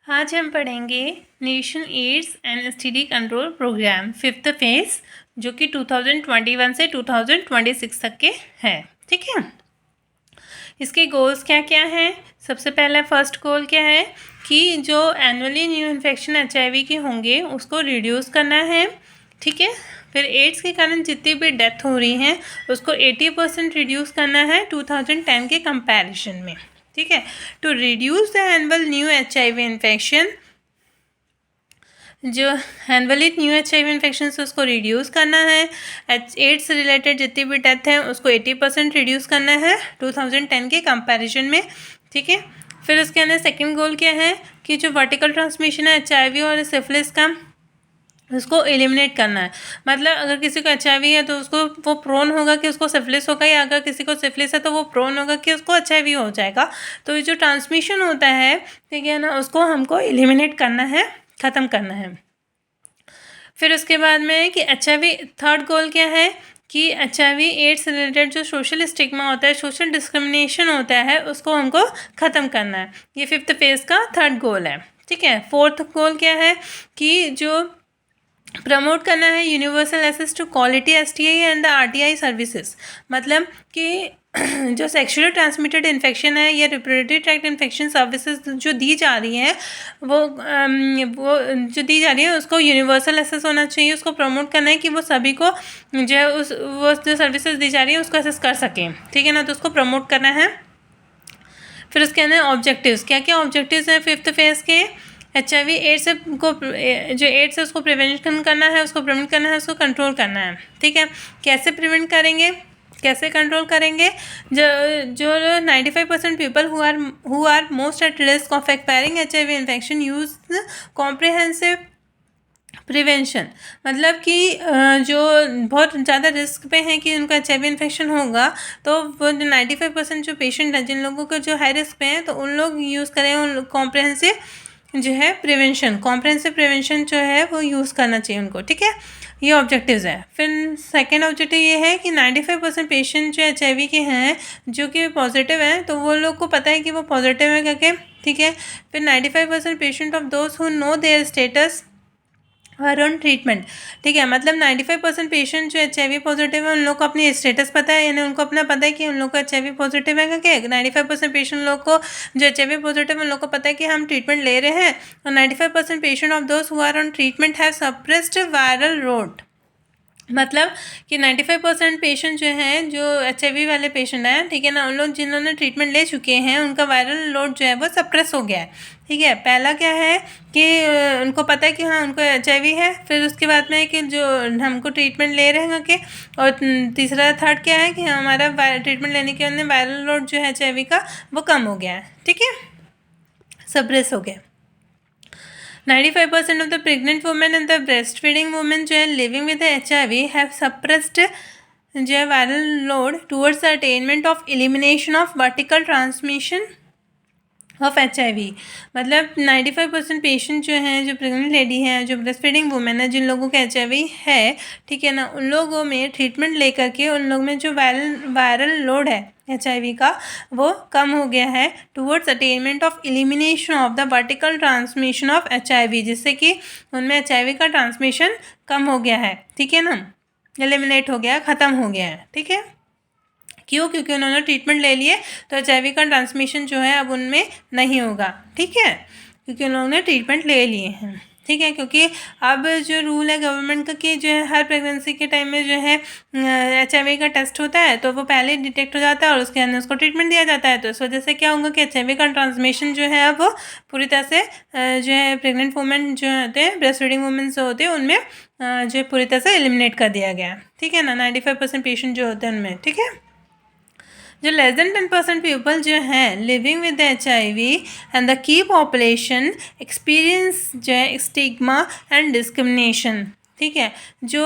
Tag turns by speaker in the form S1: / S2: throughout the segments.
S1: आज हम पढ़ेंगे national AIDS and STD control program 5th phase, जो कि 2021 से 2026 तक के हैं। ठीक है, इसके गोल्स क्या क्या हैं? सबसे पहला फर्स्ट गोल क्या है कि जो एनुअली न्यू इन्फेक्शन HIV के होंगे उसको रिड्यूस करना है। ठीक है, फिर एड्स के कारण जितनी भी डेथ हो रही हैं उसको 80% रिड्यूस करना है 2010 के कंपैरिजन में। ठीक है, to reduce the annual new HIV infection, जो एनुअली न्यू HIV इन्फेक्शन से उसको रिड्यूस करना है। एड्स रिलेटेड जितनी भी डेथ है उसको 80% रिड्यूस करना है 2010 के कंपैरिजन में। ठीक है, फिर उसके अंदर सेकंड गोल क्या है कि जो वर्टिकल ट्रांसमिशन है HIV और सिफिलिस का, उसको एलिमिनेट करना है। मतलब अगर किसी को HIV है तो उसको वो प्रोन होगा कि उसको सिफिलिस होगा, या अगर किसी को सिफिलिस है तो वो प्रोन होगा कि उसको HIV हो जाएगा। तो ये जो ट्रांसमिशन होता है, ठीक है ना, उसको हमको एलिमिनेट करना है, ख़त्म करना है। फिर उसके बाद में कि HIV, थर्ड गोल क्या है कि HIV एड्स रिलेटेड जो सोशल स्टिग्मा होता है, सोशल डिस्क्रिमिनेशन होता है, उसको हमको ख़त्म करना है। ये 5th फेज़ का थर्ड गोल है। ठीक है, फोर्थ गोल क्या है कि जो प्रमोट करना है universal access to quality STI and the RTI services. मतलब कि जो सेक्सुअली ट्रांसमिटेड इन्फेक्शन है या रिप्रोडक्टिव ट्रैक्ट इन्फेक्शन सर्विसेज जो दी जा रही हैं, वो जो दी जा रही है उसको यूनिवर्सल एक्सेस होना चाहिए। उसको प्रमोट करना है कि वो सभी को जो है वो जो सर्विसेज दी जा रही है उसको एक्सेस कर सकें। ठीक है ना, तो उसको प्रमोट करना है। फिर उसके अंदर ऑब्जेक्टिव्स, क्या क्या ऑब्जेक्टिव्स हैं 5th फेज़ के? HIV एड्स को, जो एड्स है उसको प्रिवेंशन करना है, उसको प्रिवेंट करना है, उसको कंट्रोल करना है। ठीक है, कैसे प्रिवेंट करेंगे, कैसे कंट्रोल करेंगे? जो 95% people who are most at risk of acquiring HIV infection use comprehensive prevention. मतलब कि जो बहुत ज़्यादा रिस्क पे हैं कि उनका HIV इन्फेक्शन होगा, तो वो जो 95% जो पेशेंट हैं, जिन लोगों को जो हाई रिस्क पे हैं, तो उन लोग यूज़ करें उन कॉम्प्रिहेंसिव जो है प्रिवेंशन, कॉम्प्रिहेंसिव प्रिवेंशन जो है वो यूज़ करना चाहिए उनको। ठीक है, ये ऑब्जेक्टिव्स है। फिर सेकेंड ऑब्जेक्टिव ये है कि 95% पेशेंट जो HIV के हैं जो कि पॉजिटिव हैं, तो वो लोग को पता है कि वो पॉजिटिव है करके। ठीक है, फिर 95% patient of those who know their status are on treatment. ठीक है, मतलब 95% पेशेंट जो HIV पॉजिटिव है उन लोग को अपनी स्टेटस पता है, यानी उनको अपना पता है कि उन लोग को HIV पॉजिटिव है करके। 95% पेशेंट लोग को जो HIV पॉजिटिव है उन लोग को पता है कि हम ट्रीटमेंट ले रहे हैं। और 95% patient of those who are on treatment have suppressed viral load. मतलब कि 95% पेशेंट जो हैं, जो HIV वाले पेशेंट हैं, ठीक है ना, उन लोग जिन्होंने ट्रीटमेंट ले चुके हैं उनका वायरल लोड जो है वो सप्रेस हो गया है। ठीक है, पहला क्या है कि उनको पता है कि हाँ उनको HIV है। फिर उसके बाद में कि जो हमको ट्रीटमेंट ले रहे हैं कि, और तीसरा थर्ड क्या है कि हमारा ट्रीटमेंट लेने के बाद वायरल लोड जो है HIV का वो कम हो गया है। ठीक है, सप्रेस हो गया। 95% of the pregnant women and the breastfeeding women जो है living with HIV have suppressed जो है viral load towards the attainment of elimination of vertical transmission of HIV। मतलब 95% पेशेंट जो हैं, जो प्रेग्नेंट लेडी हैं, जो ब्रेस्ट फीडिंग वुमेन है, जिन लोगों का HIV है, ठीक है ना, उन लोगों में ट्रीटमेंट लेकर के उन लोगों में जो वायरल लोड है HIV का वो कम हो गया है towards attainment of elimination of the vertical transmission of HIV, जिससे कि उनमें HIV का ट्रांसमिशन कम हो गया है। ठीक है ना, एलिमिनेट हो गया, ख़त्म हो गया है। ठीक है, क्यों? क्योंकि उन्होंने ट्रीटमेंट ले लिए, तो HIV का ट्रांसमिशन जो है अब उनमें नहीं होगा। ठीक है, क्योंकि उन्होंने ट्रीटमेंट ले लिए हैं। ठीक है, क्योंकि अब जो रूल है गवर्नमेंट का कि जो है हर प्रेगनेंसी के टाइम में जो है HIV का टेस्ट होता है, तो वो पहले डिटेक्ट हो जाता है और उसके अंदर उसको ट्रीटमेंट दिया जाता है। तो इस वजह से क्या होगा कि HIV का ट्रांसमिशन जो है अब वो पूरी तरह से जो है प्रेग्नेंट वुमेन जो होते हैं, ब्रेस्ट फीडिंग वुमेन जो होते हैं, उनमें जो है पूरी तरह से एलिमिनेट कर दिया गया। ठीक है ना, 95% पेशेंट जो होते हैं उनमें। ठीक है, जो लेस देन 10% पीपल जो हैं living with HIV and the key population experience जो है स्टिग्मा एंड डिस्क्रिमिनेशन। ठीक है, जो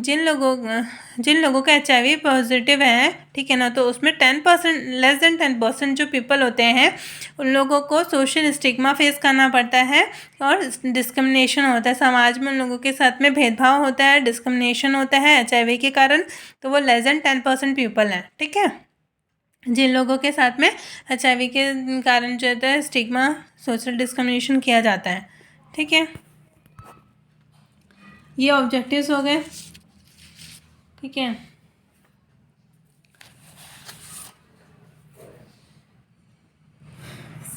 S1: जिन लोगों का HIV पॉजिटिव है, ठीक है ना, तो उसमें 10%, लेस देन 10% जो पीपल होते हैं उन लोगों को सोशल स्टिग्मा फेस करना पड़ता है और डिस्क्रिमिनेशन होता है। समाज में उन लोगों के साथ में भेदभाव होता है, डिस्क्रिमिनेशन होता है HIV के कारण। तो वो लेस देन 10% पीपल हैं। ठीक है, जिन लोगों के साथ में HIV के कारण जो होता है स्टिग्मा, सोशल डिस्क्रिमिनेशन किया जाता है। ठीक है, ये ऑब्जेक्टिव्स हो गए। ठीक है,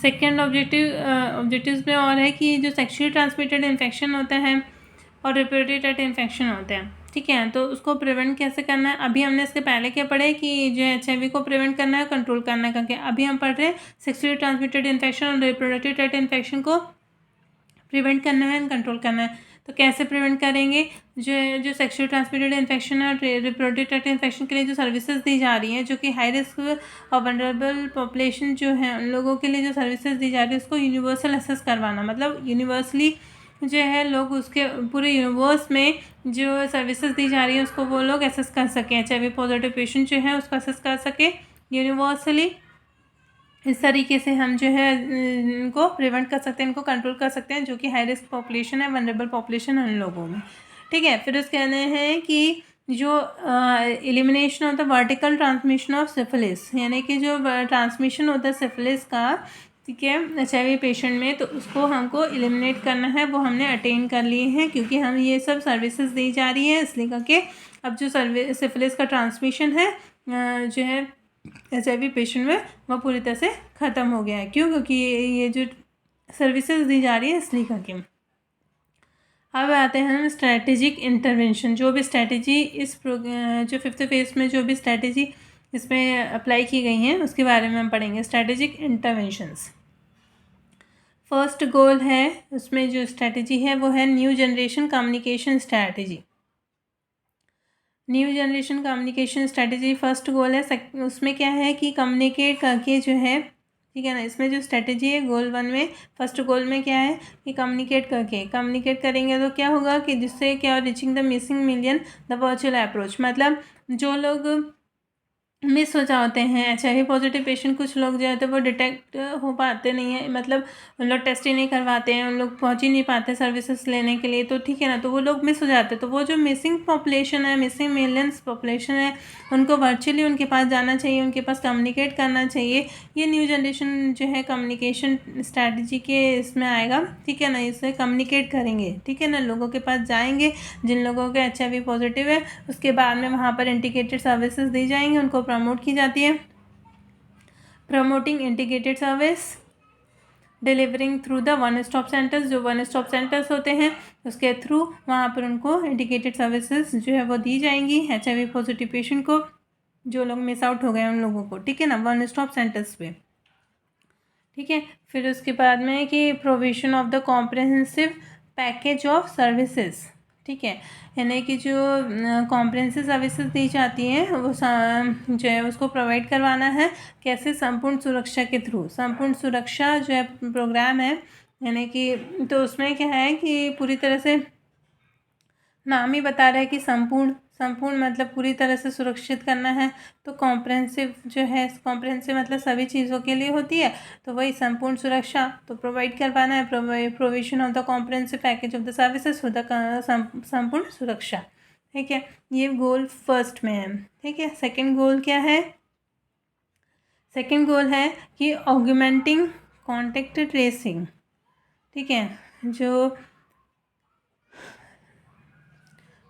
S1: सेकेंड ऑब्जेक्टिव्स में और है कि जो सेक्सुअली ट्रांसमिटेड इन्फेक्शन होते हैं और रिप्रोडक्टिव ट्रैक्ट इन्फेक्शन होते हैं, ठीक है, तो उसको प्रिवेंट कैसे करना है। अभी हमने इसके पहले क्या पढ़े कि जो HIV को प्रिवेंट करना है, कंट्रोल करना है करके। अभी हम पढ़ रहे हैं सेक्सुअली ट्रांसमिटेड इन्फेक्शन और रिप्रोडक्टिव ट्रैक्ट इन्फेक्शन को प्रिवेंट करना है, कंट्रोल करना है। तो कैसे प्रिवेंट करेंगे। जो सेक्सुअल ट्रांसमिटेड इन्फेक्शन है और रिप्रोडक्टिव ट्रैक्ट इन्फेक्शन के लिए जो सर्विसेज दी जा रही हैं, जो कि हाई रिस्क और वनरेबल पॉपुलेशन जो है उन लोगों के लिए जो सर्विसेज दी जा रही है उसको यूनिवर्सल असेस करवाना, मतलब यूनिवर्सली जो है लोग उसके पूरे यूनिवर्स में जो सर्विसेज दी जा रही है उसको वो लोग असेस कर सकें। HIV पॉजिटिव पेशेंट जो है उसको असेस कर सके यूनिवर्सली। इस तरीके से हम जो है इनको प्रिवेंट कर सकते हैं, इनको कंट्रोल कर सकते हैं, जो कि हाई रिस्क पॉपुलेशन है, वनरेबल पॉपुलेशन है उन लोगों में। ठीक है, फिर उसके कहने हैं कि जो एलिमिनेशन होता है वर्टिकल ट्रांसमिशन ऑफ सिफिलिस, यानी कि जो ट्रांसमिशन होता है सिफिलिस का, ठीक है, HIV पेशेंट में, तो उसको हमको एलिमिनेट करना है। वो हमने अटेन कर लिए हैं क्योंकि हम ये सब सर्विसेज दी जा रही है, इसलिए करके अब जो सिफिलिस का ट्रांसमिशन है जो है HIV पेशेंट में वह पूरी तरह से ख़त्म हो गया है। क्यों? क्योंकि ये जो सर्विसेज दी जा रही है इसलिए करके। अब आते हैं हम स्ट्रैटेजिक इंटरवेंशन। जो भी स्ट्रैटेजी इस जो 5th फेज में जो भी स्ट्रैटेजी इसमें अप्लाई की गई हैं उसके बारे में हम पढ़ेंगे। स्ट्रैटेजिक इंटरवेंशंस, फर्स्ट गोल है उसमें जो स्ट्रैटेजी है वो है new generation communication strategy. New generation communication strategy first goal है। उसमें क्या है कि कम्युनिकेट करके जो है, ठीक है ना, इसमें जो स्ट्रैटेजी है गोल 1 में, फर्स्ट गोल में क्या है कि कम्युनिकेट करेंगे तो क्या होगा कि जिससे क्या, reaching the missing million the virtual approach, मतलब जो लोग मिस हो जाते हैं HIV पॉजिटिव पेशेंट, कुछ लोग जो है तो वो डिटेक्ट हो पाते नहीं है, मतलब उन लोग टेस्ट ही नहीं करवाते हैं, उन लोग पहुंच ही नहीं पाते सर्विसेज लेने के लिए, तो ठीक है ना, तो वो लोग मिस हो जाते हैं। तो वो जो मिसिंग पॉपुलेशन है, मिसिंग मिलियंस पॉपुलेशन है, उनको वर्चुअली उनके पास जाना चाहिए, उनके पास कम्युनिकेट करना चाहिए। ये न्यू जनरेशन जो है कम्युनिकेशन स्ट्रैटेजी के इसमें आएगा, ठीक है ना, इससे कम्युनिकेट करेंगे, ठीक है ना, लोगों के पास जाएंगे जिन लोगों के HIV पॉजिटिव है, उसके बाद में वहाँ पर इंटीग्रेटेड सर्विसेज दी जाएंगी, उनको प्रमोट की जाती है। Promoting integrated service, delivering through the one stop centres, जो वन स्टॉप सेंटर्स होते हैं उसके थ्रू वहाँ पर उनको इंटीग्रेटेड सर्विसेज जो है वो दी जाएंगी HIV पॉजिटिव पेशेंट को, जो लोग मिस आउट हो गए उन लोगों को, ठीक है ना, वन स्टॉप सेंटर्स पे। ठीक है, फिर उसके बाद में कि provision of the comprehensive package of services, ठीक है, यानी कि जो कॉम्प्रहेंसिव सर्विसेज दी जाती हैं वो जो है उसको प्रोवाइड करवाना है। कैसे? संपूर्ण सुरक्षा के थ्रू। संपूर्ण सुरक्षा जो है प्रोग्राम है, यानी कि तो उसमें क्या है कि पूरी तरह से नाम ही बता रहा है कि संपूर्ण मतलब पूरी तरह से सुरक्षित करना है। तो कॉम्प्रहेंसिव जो है, कॉम्प्रहेंसिव मतलब सभी चीज़ों के लिए होती है, तो वही संपूर्ण सुरक्षा तो प्रोवाइड करवाना है। Provision of the comprehensive package of the services for the संपूर्ण सुरक्षा, ठीक है, ये गोल फर्स्ट में है। ठीक है, सेकेंड गोल क्या है? सेकेंड गोल है कि ऑगमेंटिंग कॉन्टेक्ट ट्रेसिंग, ठीक है, जो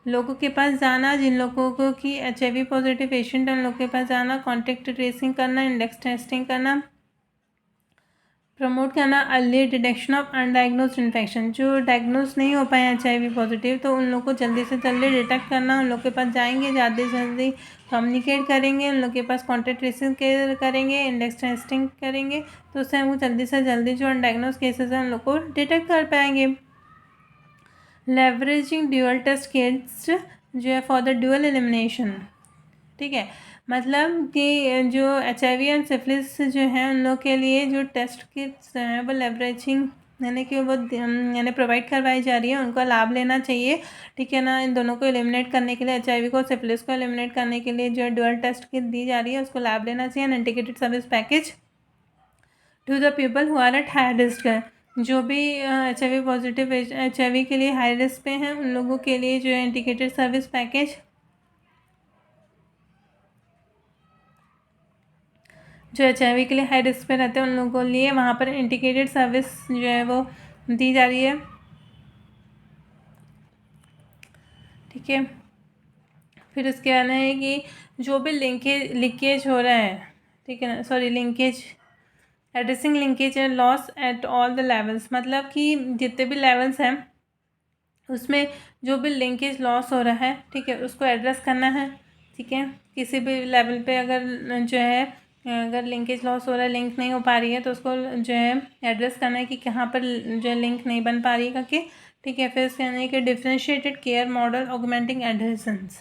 S1: लोगों के पास जाना, जिन लोगों को कि HIV पॉजिटिव पेशेंट है उन लोगों के पास जाना, कॉन्टेक्ट ट्रेसिंग करना, इंडेक्स टेस्टिंग करना, प्रमोट करना अर्ली डिटेक्शन ऑफ अनडायग्नोज्ड इन्फेक्शन। जो डायग्नोज नहीं हो पाए HIV पॉजिटिव तो उन लोग को जल्दी से जल्दी डिटेक्ट करना, उन लोग के पास जाएंगे, ज़्यादा से जल्दी कम्युनिकेट करेंगे, उन लोग के पास कॉन्टेक्ट ट्रेसिंग करेंगे, इंडेक्स टेस्टिंग करेंगे, तो उससे हम जल्दी से जल्दी जो अनडायग्नोज केसेस हैं उन लोग को डिटेक्ट कर पाएंगे। लेवरेजिंग ड्यूअल टेस्ट किट्स जो है फॉर द ड्यूअल एलिमिनेशन, ठीक है, मतलब कि जो HIV एंड सिफिलिस जो है उन लोग के लिए जो टेस्ट किट्स हैं वो लेवरेजिंग यानी कि वो यानी प्रोवाइड करवाई जा रही है, उनका लाभ लेना चाहिए, ठीक है ना। इन दोनों को एलिमिनेट करने के लिए, HIV को, सिफिलिस को एलिमिनेट करने के लिए जो ड्यूअल टेस्ट किट दी जा रही है उसको लाभ लेना चाहिए। And integrated service package to the people who are at high risk है, जो भी HIV पॉजिटिव HIV के लिए हाई रिस्क पे हैं उन लोगों के लिए जो है इंटीग्रेटेड सर्विस पैकेज जो HIV के लिए हाई रिस्क पे रहते हैं उन लोगों के लिए वहाँ पर इंटीग्रेटेड सर्विस जो है वो दी जा रही है। ठीक है, फिर उसके आना है कि जो भी लीकेज हो रहा है, ठीक है ना, sorry linkage, addressing linkage and loss at all the levels, मतलब कि जितने भी लेवल्स हैं उसमें जो भी लिंकेज लॉस हो रहा है, ठीक है, उसको एड्रेस करना है। ठीक है, किसी भी लेवल पे अगर जो है अगर लिंकेज लॉस हो रहा है, लिंक नहीं हो पा रही है, तो उसको जो है एड्रेस करना है कि कहाँ पर जो है लिंक नहीं बन पा रही है करके। ठीक है, फिर उसके आने कि differentiated care model augmenting adherence,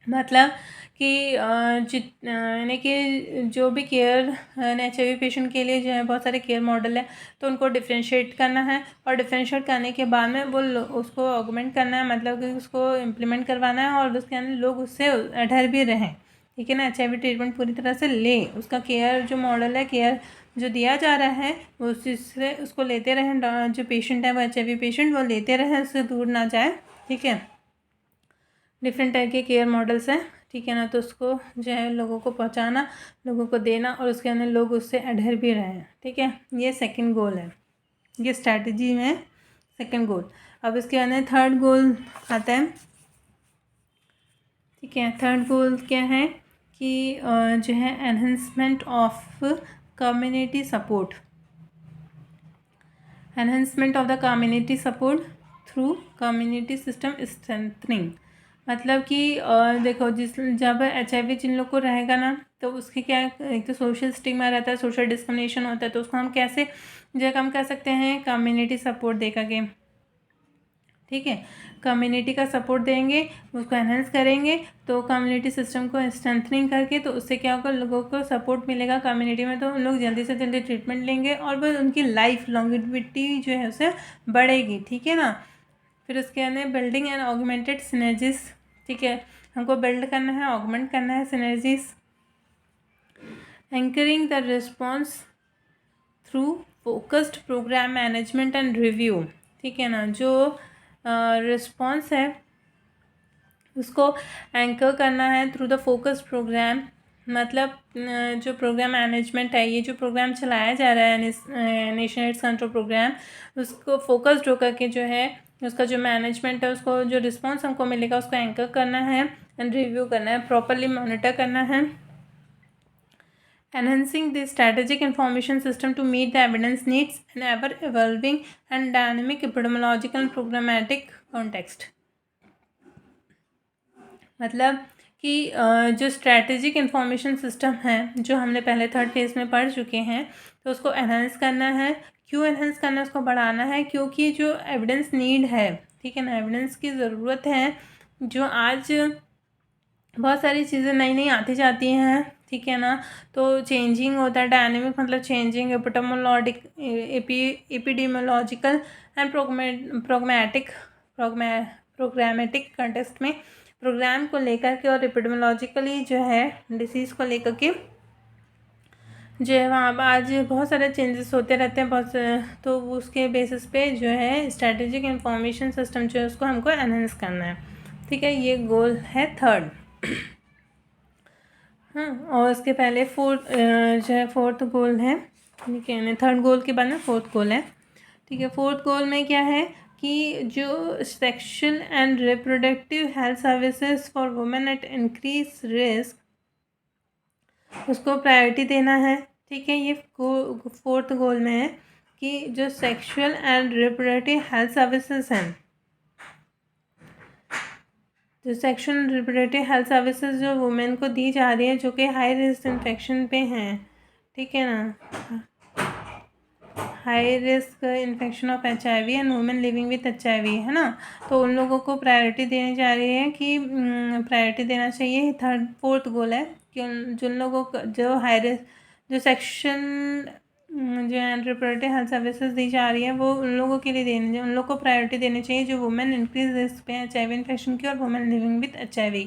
S1: मतलब कि यानी कि जो भी केयर HIV पेशेंट के लिए जो है बहुत सारे केयर मॉडल है, तो उनको डिफ्रेंशिएट करना है और डिफ्रेंशिएट करने के बाद में वो उसको ऑगमेंट करना है, मतलब कि उसको इम्प्लीमेंट करवाना है और उसके अंदर लोग उससे अडर भी रहें। ठीक है ना, HIV ट्रीटमेंट पूरी तरह से ले, उसका केयर जो मॉडल है, केयर जो दिया जा रहा है उससे उसको लेते रहें, जो पेशेंट है वो HIV पेशेंट वो लेते रहें, उससे दूर ना जाए। ठीक है, डिफरेंट टाइप के केयर मॉडल्स हैं। ठीक है ना, तो उसको जो है लोगों को पहुंचाना, लोगों को देना और उसके अंदर लोग उससे अडर भी रहें। ठीक है, ये सेकंड गोल है, ये स्ट्रैटेजी में सेकंड गोल। अब इसके अंदर थर्ड गोल आता है। ठीक है, थर्ड गोल क्या है कि जो है enhancement of community support, enhancement of the community support through community system strengthening, मतलब कि देखो जब HIV जिन लोग को रहेगा ना, तो उसके क्या, एक तो सोशल स्टिग्मा रहता है, सोशल डिस्क्रिमिनेशन होता है, तो उसको हम कैसे जो कम कर सकते हैं, कम्युनिटी सपोर्ट दे करके। ठीक है, कम्युनिटी का सपोर्ट देंगे, उसको एनहेंस करेंगे, तो कम्युनिटी सिस्टम को स्ट्रेंथनिंग करके, तो उससे क्या होगा, लोगों को सपोर्ट मिलेगा कम्युनिटी में, तो उन लोग जल्दी से जल्दी ट्रीटमेंट लेंगे और वो उनकी लाइफ लॉन्गेविटी जो है उससे बढ़ेगी। ठीक है ना, फिर उसके अंदर बिल्डिंग एंड ऑगमेंटेड सिनर्जीज। ठीक है, हमको बिल्ड करना है, ऑगमेंट करना है synergies, anchoring the response through focused program management and review. ठीक है ना, जो रिस्पॉन्स है उसको एंकर करना है थ्रू द फोकस्ड प्रोग्राम, मतलब जो प्रोग्राम मैनेजमेंट है, ये जो प्रोग्राम चलाया जा रहा है नेशनल एड्स कंट्रोल प्रोग्राम, उसको फोकस्ड होकर के जो है उसका जो मैनेजमेंट है, उसको जो रिस्पॉन्स हमको मिलेगा उसको एंकर करना है एंड रिव्यू करना है, प्रॉपरली मॉनिटर करना है। Enhancing the strategic information system to meet the evidence needs an ever-evolving and dynamic epidemiological and programmatic context, मतलब कि जो स्ट्रैटेजिक इंफॉर्मेशन सिस्टम है जो हमने पहले थर्ड फेज में पढ़ चुके हैं, तो उसको एनहेंस करना है। क्यों एनहेंस करना है, उसको बढ़ाना है, क्योंकि जो एविडेंस नीड है, ठीक है ना, एविडेंस की ज़रूरत है, जो आज बहुत सारी चीज़ें नई नई आती जाती हैं। ठीक है ना, तो चेंजिंग होता है, डायनेमिक मतलब changing, epidemiological and programmatic context में प्रोग्राम को लेकर के और एपिडेमियोलॉजिकली जो है डिसीज़ को लेकर के जो है वहाँ आज बहुत सारे चेंजेस होते रहते हैं बहुत तो उसके बेसिस पे जो है स्ट्रैटेजिक इंफॉर्मेशन सिस्टम जो है उसको हमको एनहेंस करना है। ठीक है, ये गोल है थर्ड। हाँ, और उसके पहले जो है फोर्थ गोल है। ठीक है, थर्ड गोल के बाद में फोर्थ गोल है। ठीक है, फोर्थ गोल में क्या है कि जो sexual and reproductive health services for women at increase risk, उसको प्रायोरिटी देना है। ठीक है, ये फोर्थ गोल में है कि जो sexual and reproductive health services हैं, जो सेक्शुअल रिप्रोडक्टिव हेल्थ सर्विसेज जो वुमेन को दी जा रही है जो कि हाई रिस्क इन्फेक्शन पे हैं, ठीक है ना, high risk infection of HIV and women living with HIV, है ना, तो उन लोगों को प्रायोरिटी देनी जा रही है कि प्रायोरिटी देना चाहिए। थर्ड फोर्थ गोल है कि जिन लोगों को जो हाई रिस्क जो सेक्शुअल जो रिप्रोडक्टिव हेल्थ सर्विसेज दी जा रही है वो उन लोगों के लिए देनी, उन लोगों को प्रायोरिटी देनी चाहिए जो वुमेन इंक्रीज रिस्क पे HIV इन्फेक्शन की और वुमेन लिविंग विथ HIV।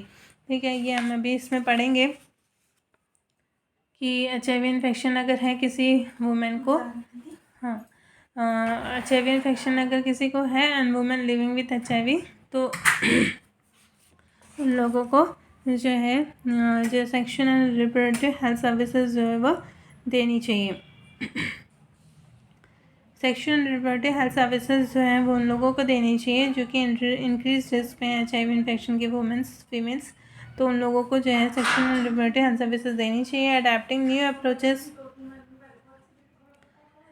S1: ठीक है, ये हम अभी इसमें पढ़ेंगे कि HIV इन्फेक्शन अगर है किसी वुमेन को, हाँ, HIV इन्फेक्शन अगर किसी को है and women living with HIV, तो उन लोगों को जो है जो section and reproductive health services जो है वो देनी चाहिए। Section and reproductive health services जो है वो उन लोगों को देनी चाहिए जो कि इंक्रीज रिस्क में HIV इन्फेक्शन के वुमेंस फीमेल्स, तो उन लोगों को जो है section and reproductive health services देनी चाहिए। अडेप्टिंग न्यू अप्रोचेस,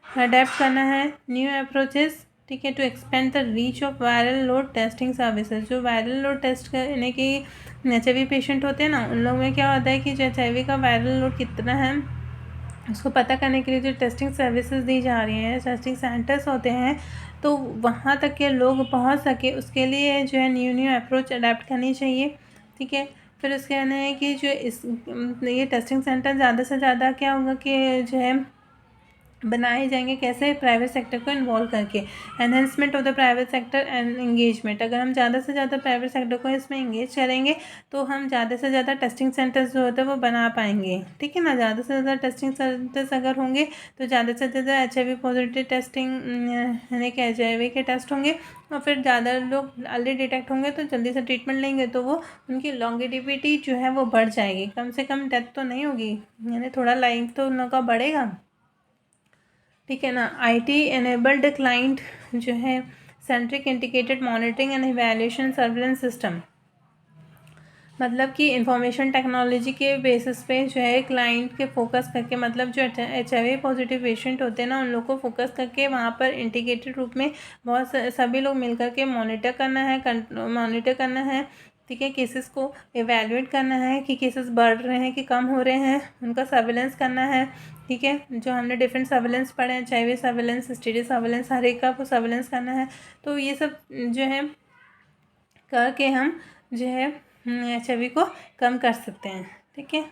S1: अडेप्ट करना है न्यू अप्रोचेस, ठीक है, to expand the reach of viral load testing services. जो वायरल लोड टेस्ट करने की HIV पेशेंट होते हैं ना, उन लोगों में क्या होता है कि जो HIV का वायरल लोड कितना है उसको पता करने के लिए जो टेस्टिंग सर्विसेज दी जा रही हैं, टेस्टिंग सेंटर्स होते हैं, तो वहाँ तक के लोग पहुँच सके उसके लिए जो है न्यू अप्रोच अडेप्ट करनी चाहिए, ठीक है। फिर उसके कहना है कि जो ये टेस्टिंग सेंटर ज़्यादा से ज़्यादा क्या होगा कि जो है बनाए जाएंगे, कैसे, प्राइवेट सेक्टर को इन्वॉल्व करके। Enhancement of the private sector and engagement, अगर हम ज़्यादा से ज़्यादा प्राइवेट सेक्टर को इसमें एंगेज करेंगे तो हम ज़्यादा से ज़्यादा टेस्टिंग सेंटर्स जो होते हैं वो बना पाएंगे, ठीक है ना। ज़्यादा से ज़्यादा टेस्टिंग सेंटर्स अगर होंगे तो ज़्यादा से ज़्यादा HIV पॉजिटिव टेस्टिंग यानी कि HIV के टेस्ट होंगे, और फिर ज़्यादा लोग अर्ली डिटेक्ट होंगे तो जल्दी से ट्रीटमेंट लेंगे तो वो उनकी लॉन्गेटिविटी जो है वो बढ़ जाएगी, कम से कम डेथ तो नहीं होगी, यानी थोड़ा लाइफ तो उनका बढ़ेगा, ठीक है ना। IT एनेबल्ड क्लाइंट जो है centric integrated monitoring and evaluation surveillance system, मतलब कि इंफॉर्मेशन टेक्नोलॉजी के बेसिस पे जो है क्लाइंट के फोकस करके, मतलब जो HIV पॉजिटिव पेशेंट होते हैं ना उन लोग को फोकस करके वहाँ पर इंटीग्रेटेड रूप में बहुत सभी लोग मिल करके मॉनिटर करना है, ठीक है। केसेस को एवेल्युएट करना है कि केसेस बढ़ रहे हैं कि कम हो रहे हैं, उनका सर्विलेंस करना है, ठीक है। जो हमने डिफरेंट सर्विलेंस पढ़े हैं, HIV सर्विलेंस, STD सर्विलेंस, हर एक का वो सर्विलेंस करना है। तो ये सब जो है करके हम जो है HIV को कम कर सकते हैं, ठीक है।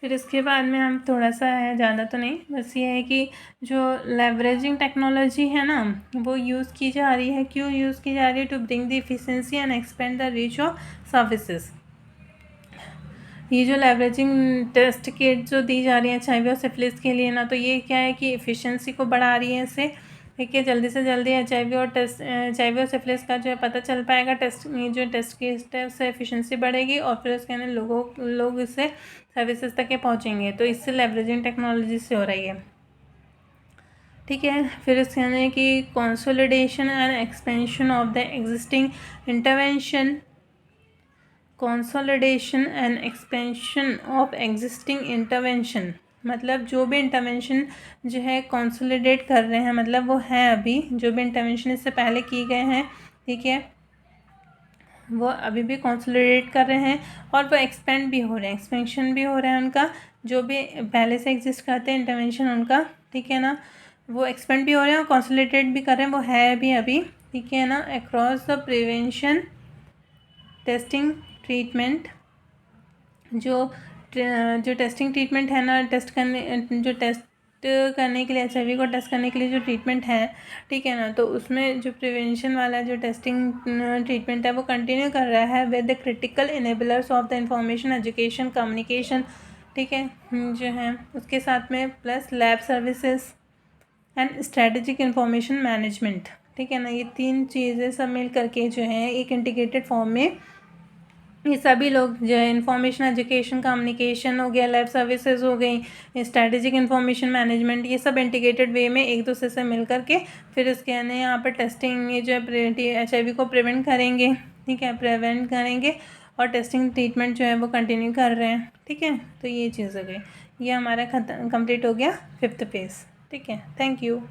S1: फिर इसके बाद में हम थोड़ा सा है, ज़्यादा तो नहीं, बस ये है कि जो लेवरेजिंग टेक्नोलॉजी है ना वो यूज़ की जा रही है। क्यों यूज़ की जा रही है? To bring the efficiency and expand the reach of services. ये जो लेवरेजिंग टेस्ट किट जो दी जा रही है HIV और सिफिलिस के लिए ना, तो ये क्या है कि एफिशिएंसी को बढ़ा रही है इससे, ठीक है। जल्दी से जल्दी HIV और सिफिलिस का जो है पता चल पाएगा। जो टेस्ट किट है उससे एफिशिएंसी बढ़ेगी और फिर उसके अंदर लोग इससे सर्विसेज तक के पहुँचेंगे, तो इससे लेवरेजिंग टेक्नोलॉजी से हो रही है, ठीक है। फिर उसके अंदर कि consolidation and expansion of the existing intervention, consolidation and expansion of existing intervention, मतलब जो भी इंटरवेंशन जो है कंसोलिडेट कर रहे हैं, मतलब वो है अभी जो भी इंटरवेंशन इससे पहले किए गए हैं, ठीक है, वो अभी भी कंसोलिडेट कर रहे हैं और वो एक्सपेंड भी हो रहे हैं, एक्सपेंशन भी हो रहा है उनका, जो भी पहले से एग्जिस्ट करते हैं इंटरवेंशन उनका, ठीक है ना, वो एक्सपेंड भी हो रहे हैं और कंसोलिडेट भी कर रहे हैं, वो है भी अभी, ठीक है ना। Across the prevention, testing, treatment, जो टेस्टिंग ट्रीटमेंट है ना, टेस्ट करने के लिए HIV को टेस्ट करने के लिए जो ट्रीटमेंट है, ठीक है ना, तो उसमें जो प्रिवेंशन वाला जो टेस्टिंग ट्रीटमेंट है वो कंटिन्यू कर रहा है with the critical enablers of the information education communication, ठीक है, जो है उसके साथ में plus lab services and strategic information management, ठीक है ना। ये तीन चीज़ें सब मिल करके जो है एक इंटीग्रेटेड फॉर्म में ये सभी लोग जो है इंफॉर्मेशन एजुकेशन कम्युनिकेशन हो गया, लैब सर्विसेज हो गई, स्ट्रैटेजिक इंफॉर्मेशन मैनेजमेंट, ये सब इंटीग्रेटेड वे में एक दूसरे से मिल करके फिर इसके अंदर यहाँ पर टेस्टिंग ये जो है HIV को प्रिवेंट करेंगे, ठीक है, प्रिवेंट करेंगे और टेस्टिंग ट्रीटमेंट जो है वो कंटिन्यू कर रहे हैं, ठीक है। तो ये चीज़ हो गई, ये हमारा कंप्लीट हो गया 5th फेज, ठीक है। Thank you.